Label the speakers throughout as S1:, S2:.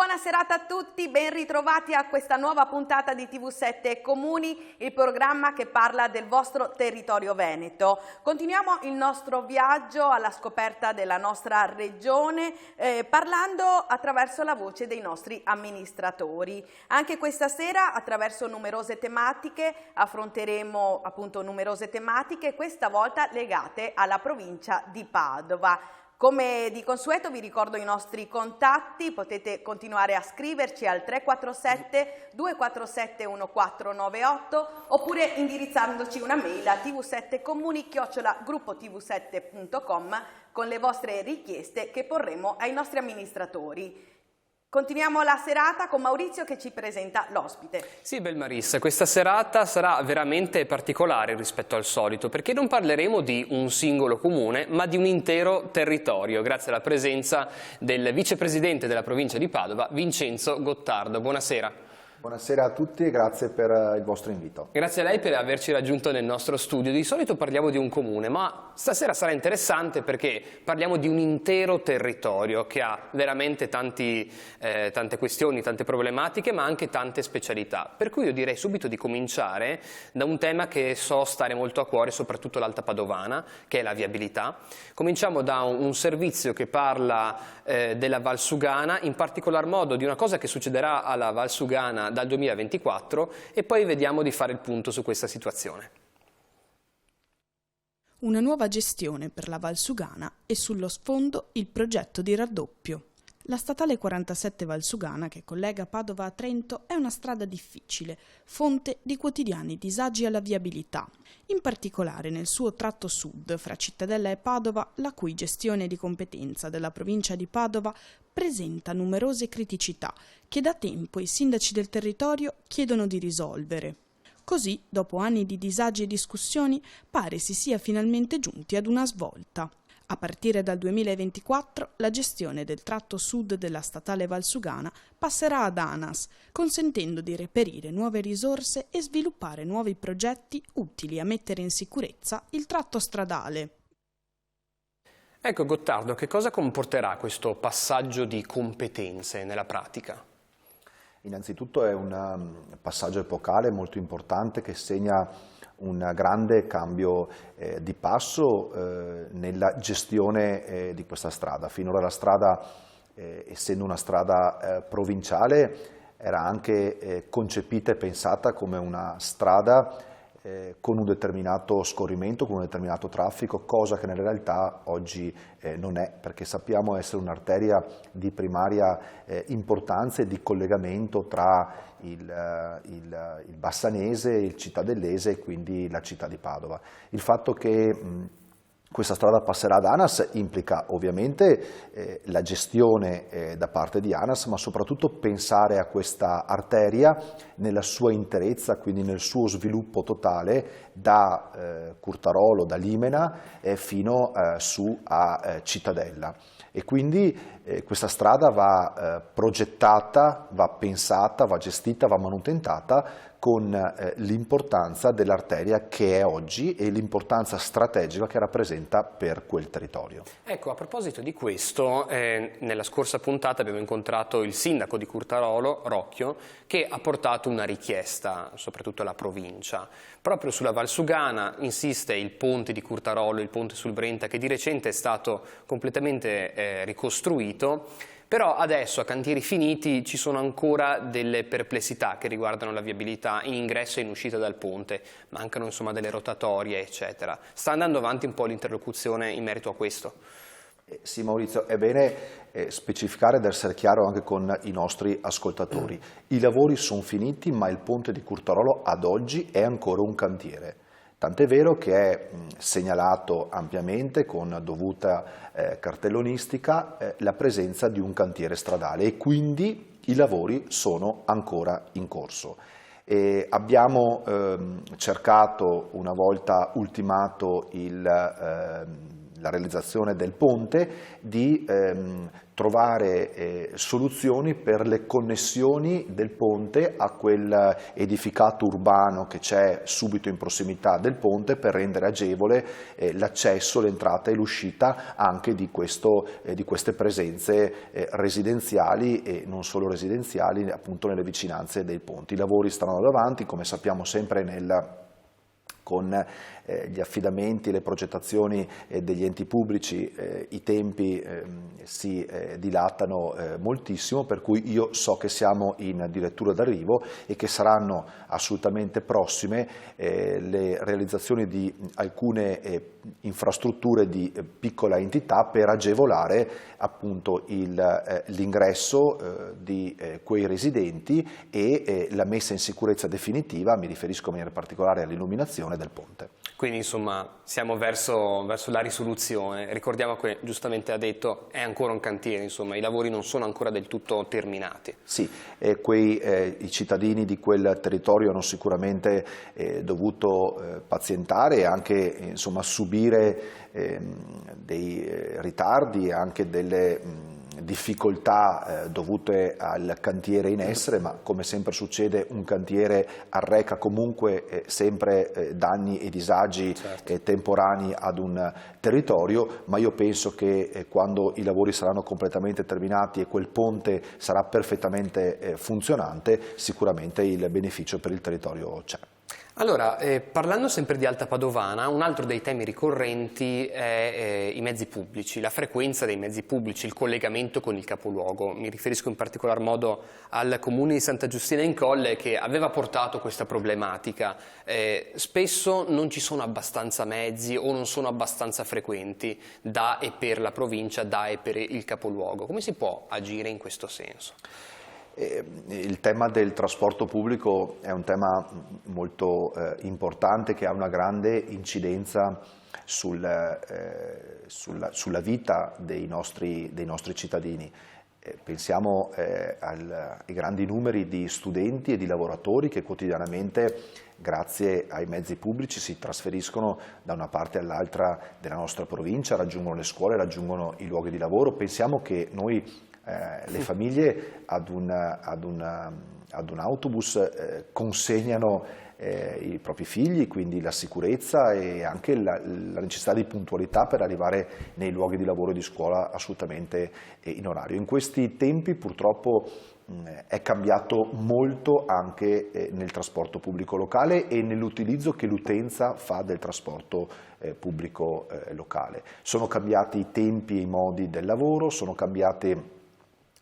S1: Buona serata a tutti, ben ritrovati a questa nuova puntata di TV7 Comuni, il programma che parla del vostro territorio veneto. Continuiamo il nostro viaggio alla scoperta della nostra regione parlando attraverso la voce dei nostri amministratori. Anche questa sera attraverso numerose tematiche affronteremo appunto numerose tematiche, questa volta legate alla provincia di Padova. Come di consueto vi ricordo i nostri contatti, potete continuare a scriverci al 347 247 1498 oppure indirizzandoci una mail a tv7comuni@gruppotv7.com con le vostre richieste che porremo ai nostri amministratori. Continuiamo la serata con Maurizio che ci presenta l'ospite.
S2: Sì, Belmarissa, questa serata sarà veramente particolare rispetto al solito perché non parleremo di un singolo comune ma di un intero territorio grazie alla presenza del vicepresidente della provincia di Padova, Vincenzo Gottardo. Buonasera.
S3: Buonasera a tutti e grazie per il vostro invito.
S2: Grazie a lei per averci raggiunto nel nostro studio. Di solito parliamo di un comune, ma stasera sarà interessante perché parliamo di un intero territorio che ha veramente tante questioni, tante problematiche, ma anche tante specialità. Per cui io direi subito di cominciare da un tema che so stare molto a cuore, soprattutto l'Alta Padovana, che è la viabilità. Cominciamo da un servizio che parla della Valsugana, in particolar modo di una cosa che succederà alla Valsugana dal 2024 e poi vediamo di fare il punto su questa situazione.
S4: Una nuova gestione per la Valsugana e sullo sfondo il progetto di raddoppio. La statale 47 Valsugana, che collega Padova a Trento, è una strada difficile, fonte di quotidiani disagi alla viabilità. In particolare nel suo tratto sud, fra Cittadella e Padova, la cui gestione di competenza della provincia di Padova presenta numerose criticità che da tempo i sindaci del territorio chiedono di risolvere. Così, dopo anni di disagi e discussioni, pare si sia finalmente giunti ad una svolta. A partire dal 2024 la gestione del tratto sud della statale Valsugana passerà ad ANAS, consentendo di reperire nuove risorse e sviluppare nuovi progetti utili a mettere in sicurezza il tratto stradale.
S2: Ecco Gottardo, che cosa comporterà questo passaggio di competenze nella pratica?
S3: Innanzitutto è un passaggio epocale molto importante che segna un grande cambio di passo nella gestione di questa strada. Finora la strada, essendo una strada provinciale, era anche concepita e pensata come una strada con un determinato scorrimento, con un determinato traffico, cosa che nella realtà oggi non è, perché sappiamo essere un'arteria di primaria importanza e di collegamento tra il Bassanese, il Cittadellese e quindi la città di Padova. Il fatto che questa strada passerà ad ANAS implica ovviamente la gestione da parte di ANAS, ma soprattutto pensare a questa arteria nella sua interezza, quindi nel suo sviluppo totale da Curtarolo, da Limena fino su a Cittadella. E quindi questa strada va progettata, va pensata, va gestita, va manutentata con l'importanza dell'arteria che è oggi e l'importanza strategica che rappresenta per quel territorio.
S2: Ecco, a proposito di questo, nella scorsa puntata abbiamo incontrato il sindaco di Curtarolo, Rocchio, che ha portato una richiesta, soprattutto alla provincia. Proprio sulla Valsugana insiste il ponte di Curtarolo, il ponte sul Brenta, che di recente è stato completamente ricostruito. Però adesso a cantieri finiti ci sono ancora delle perplessità che riguardano la viabilità in ingresso e in uscita dal ponte, mancano insomma delle rotatorie eccetera. Sta andando avanti un po' l'interlocuzione in merito a questo?
S3: Sì Maurizio, è bene specificare ed essere chiaro anche con i nostri ascoltatori. I lavori sono finiti ma il ponte di Curtarolo ad oggi è ancora un cantiere. Tant'è vero che è segnalato ampiamente con dovuta cartellonistica la presenza di un cantiere stradale e quindi i lavori sono ancora in corso. Abbiamo cercato, una volta ultimato la realizzazione del ponte, di trovare soluzioni per le connessioni del ponte a quel edificato urbano che c'è subito in prossimità del ponte, per rendere agevole l'accesso, l'entrata e l'uscita anche di queste presenze residenziali e non solo residenziali, appunto nelle vicinanze dei ponti. I lavori stanno andando avanti, come sappiamo sempre con gli affidamenti e le progettazioni degli enti pubblici i tempi si dilatano moltissimo, per cui io so che siamo in dirittura d'arrivo e che saranno assolutamente prossime le realizzazioni di alcune infrastrutture di piccola entità per agevolare appunto l'ingresso di quei residenti e la messa in sicurezza definitiva, mi riferisco in maniera particolare all'illuminazione del ponte.
S2: Quindi insomma siamo verso la risoluzione. Ricordiamo che giustamente ha detto è ancora un cantiere, insomma i lavori non sono ancora del tutto terminati.
S3: Sì, i cittadini di quel territorio hanno sicuramente dovuto pazientare e anche insomma subire dei ritardi e anche delle difficoltà dovute al cantiere in essere, ma come sempre succede un cantiere arreca comunque sempre danni e disagi temporanei ad un territorio, ma io penso che quando i lavori saranno completamente terminati e quel ponte sarà perfettamente funzionante, sicuramente il beneficio per il territorio c'è.
S2: Allora, parlando sempre di Alta Padovana, un altro dei temi ricorrenti è i mezzi pubblici, la frequenza dei mezzi pubblici, il collegamento con il capoluogo. Mi riferisco in particolar modo al comune di Santa Giustina in Colle, che aveva portato questa problematica. Spesso non ci sono abbastanza mezzi o non sono abbastanza frequenti da e per la provincia, da e per il capoluogo. Come si può agire in questo senso?
S3: Il tema del trasporto pubblico è un tema molto importante, che ha una grande incidenza sulla vita dei nostri cittadini. Pensiamo ai grandi numeri di studenti e di lavoratori che quotidianamente, grazie ai mezzi pubblici, si trasferiscono da una parte all'altra della nostra provincia, raggiungono le scuole, raggiungono i luoghi di lavoro. Pensiamo che noi le famiglie ad un autobus consegnano i propri figli, quindi la sicurezza e anche la necessità di puntualità per arrivare nei luoghi di lavoro e di scuola assolutamente in orario. In questi tempi purtroppo è cambiato molto anche nel trasporto pubblico locale e nell'utilizzo che l'utenza fa del trasporto pubblico locale. Sono cambiati i tempi e i modi del lavoro, sono cambiate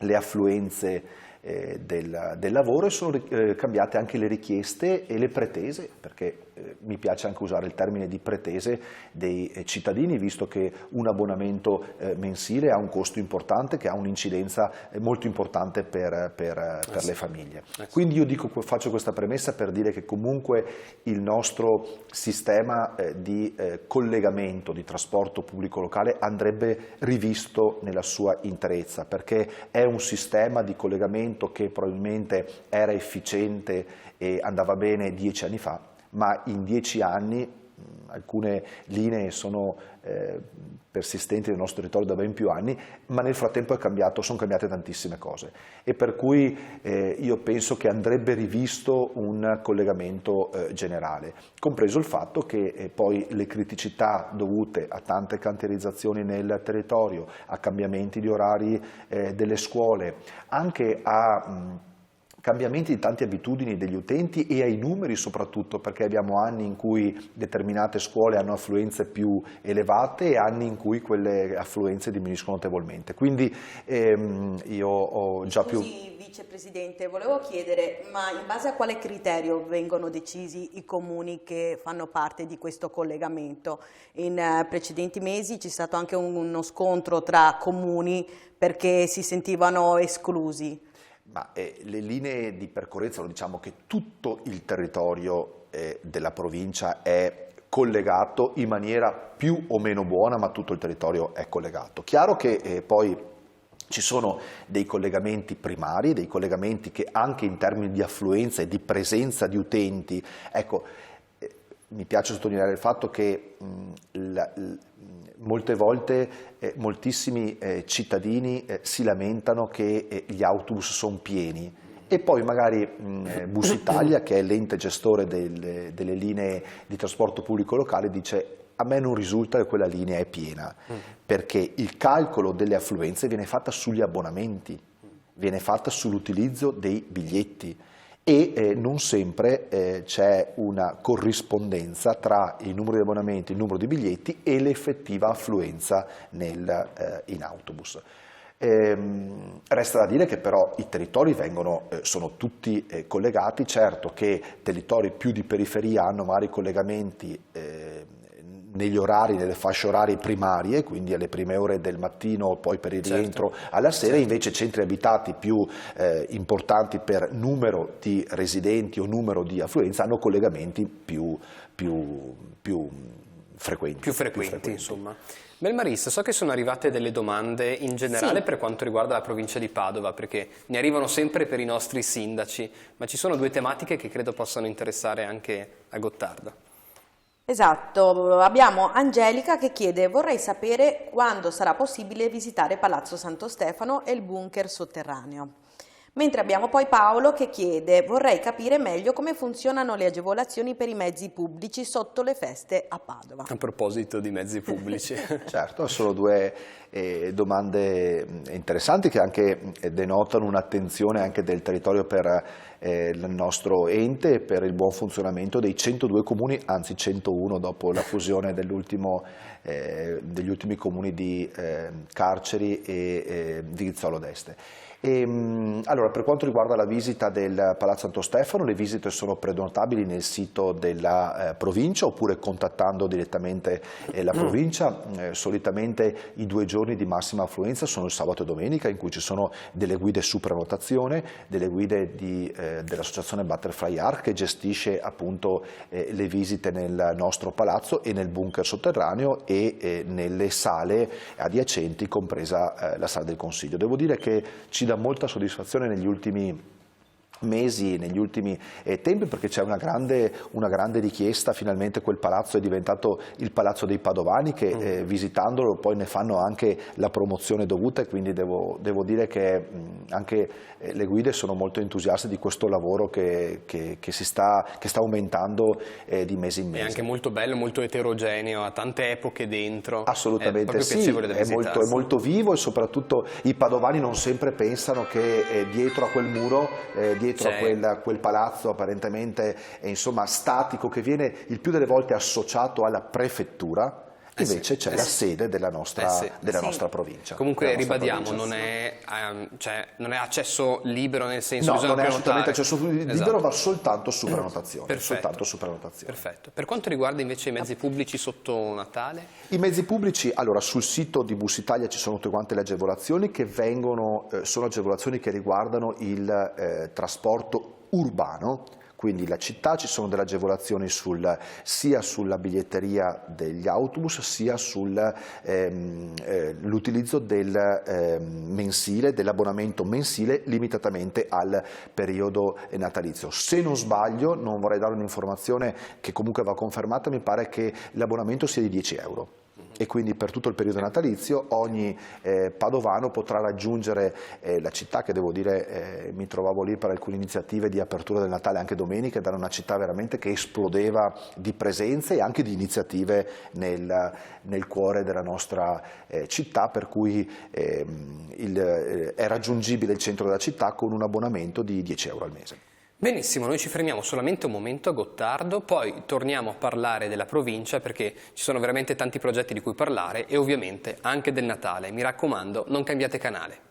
S3: le affluenze del lavoro e sono cambiate anche le richieste e le pretese, perché mi piace anche usare il termine di pretese dei cittadini, visto che un abbonamento mensile ha un costo importante, che ha un'incidenza molto importante per le famiglie. Quindi io faccio questa premessa per dire che comunque il nostro sistema di collegamento, di trasporto pubblico locale andrebbe rivisto nella sua interezza, perché è un sistema di collegamento che probabilmente era efficiente e andava bene 10 anni fa, ma in 10 anni alcune linee sono persistenti nel nostro territorio da ben più anni, ma nel frattempo sono cambiate tantissime cose e per cui io penso che andrebbe rivisto un collegamento generale, compreso il fatto che poi le criticità dovute a tante cantierizzazioni nel territorio, a cambiamenti di orari delle scuole, anche a cambiamenti di tante abitudini degli utenti e ai numeri soprattutto, perché abbiamo anni in cui determinate scuole hanno affluenze più elevate e anni in cui quelle affluenze diminuiscono notevolmente. Quindi io ho già più...
S1: Scusi, Vicepresidente, volevo chiedere, ma in base a quale criterio vengono decisi i comuni che fanno parte di questo collegamento? In precedenti mesi c'è stato anche uno scontro tra comuni perché si sentivano esclusi.
S3: Ma le linee di percorrenza, lo diciamo che tutto il territorio della provincia è collegato in maniera più o meno buona, ma tutto il territorio è collegato. Chiaro che poi ci sono dei collegamenti primari, dei collegamenti che anche in termini di affluenza e di presenza di utenti, ecco, mi piace sottolineare il fatto che molte volte moltissimi cittadini si lamentano che gli autobus sono pieni e poi magari Bus Italia, che è l'ente gestore delle linee di trasporto pubblico locale, dice: a me non risulta che quella linea è piena, perché il calcolo delle affluenze viene fatta sugli abbonamenti, viene fatta sull'utilizzo dei biglietti e non sempre c'è una corrispondenza tra il numero di abbonamenti, il numero di biglietti e l'effettiva affluenza in autobus. Resta da dire che però i territori sono tutti collegati, certo che territori più di periferia hanno vari collegamenti negli orari, nelle fasce orarie primarie, quindi alle prime ore del mattino, poi per il rientro alla sera, invece centri abitati più importanti per numero di residenti o numero di affluenza hanno collegamenti più frequenti.
S2: Più frequenti, insomma. Melmarissa, so che sono arrivate delle domande in generale per quanto riguarda la provincia di Padova, perché ne arrivano sempre per i nostri sindaci, ma ci sono due tematiche che credo possano interessare anche a Gottardo.
S1: Esatto, abbiamo Angelica che chiede: vorrei sapere quando sarà possibile visitare Palazzo Santo Stefano e il bunker sotterraneo. Mentre abbiamo poi Paolo che chiede: vorrei capire meglio come funzionano le agevolazioni per i mezzi pubblici sotto le feste a Padova. A
S2: proposito di mezzi pubblici.
S3: Certo, sono due domande interessanti che anche denotano un'attenzione anche del territorio per il nostro ente e per il buon funzionamento dei 102 comuni, anzi 101 dopo la fusione degli ultimi comuni di Carceri e di Rizzolo d'Este. Allora, per quanto riguarda la visita del Palazzo Santo Stefano, le visite sono prenotabili nel sito della provincia oppure contattando direttamente la provincia. Solitamente i 2 giorni di massima affluenza sono il sabato e domenica, in cui ci sono delle guide su prenotazione, delle guide dell'associazione Butterfly Arc, che gestisce appunto le visite nel nostro palazzo e nel bunker sotterraneo e nelle sale adiacenti, compresa la sala del Consiglio. Devo dire che ci dà molta soddisfazione negli ultimi mesi, negli ultimi tempi, perché c'è una grande richiesta. Finalmente quel palazzo è diventato il palazzo dei padovani che visitandolo poi ne fanno anche la promozione dovuta, e quindi devo dire che anche le guide sono molto entusiaste di questo lavoro che sta aumentando di mese in mese.
S2: È anche molto bello, molto eterogeneo, ha tante epoche dentro.
S3: Assolutamente sì, è molto vivo, e soprattutto i padovani non sempre pensano che dietro a quel muro, dietro a quel palazzo apparentemente insomma statico, che viene il più delle volte associato alla prefettura, invece c'è la sede della nostra provincia.
S2: Comunque ribadiamo, non è accesso libero, nel senso
S3: no,
S2: bisogna
S3: non è assolutamente
S2: prenotare.
S3: accesso libero, ma soltanto su prenotazione.
S2: Perfetto. Per quanto riguarda invece i mezzi pubblici sotto Natale?
S3: I mezzi pubblici, allora sul sito di Bus Italia ci sono tutte quante le agevolazioni che sono agevolazioni che riguardano il trasporto urbano. Quindi la città, ci sono delle agevolazioni sia sulla biglietteria degli autobus, sia sull'utilizzo dell'abbonamento mensile limitatamente al periodo natalizio. Se non sbaglio, non vorrei dare un'informazione che comunque va confermata, mi pare che l'abbonamento sia di 10 euro. E quindi per tutto il periodo natalizio ogni padovano potrà raggiungere la città, che devo dire mi trovavo lì per alcune iniziative di apertura del Natale anche domenica, ed era una città veramente che esplodeva di presenze e anche di iniziative nel cuore della nostra città, per cui è raggiungibile il centro della città con un abbonamento di 10 euro al mese.
S2: Benissimo, noi ci fermiamo solamente un momento a Gottardo, poi torniamo a parlare della provincia, perché ci sono veramente tanti progetti di cui parlare, e ovviamente anche del Natale. Mi raccomando, non cambiate canale.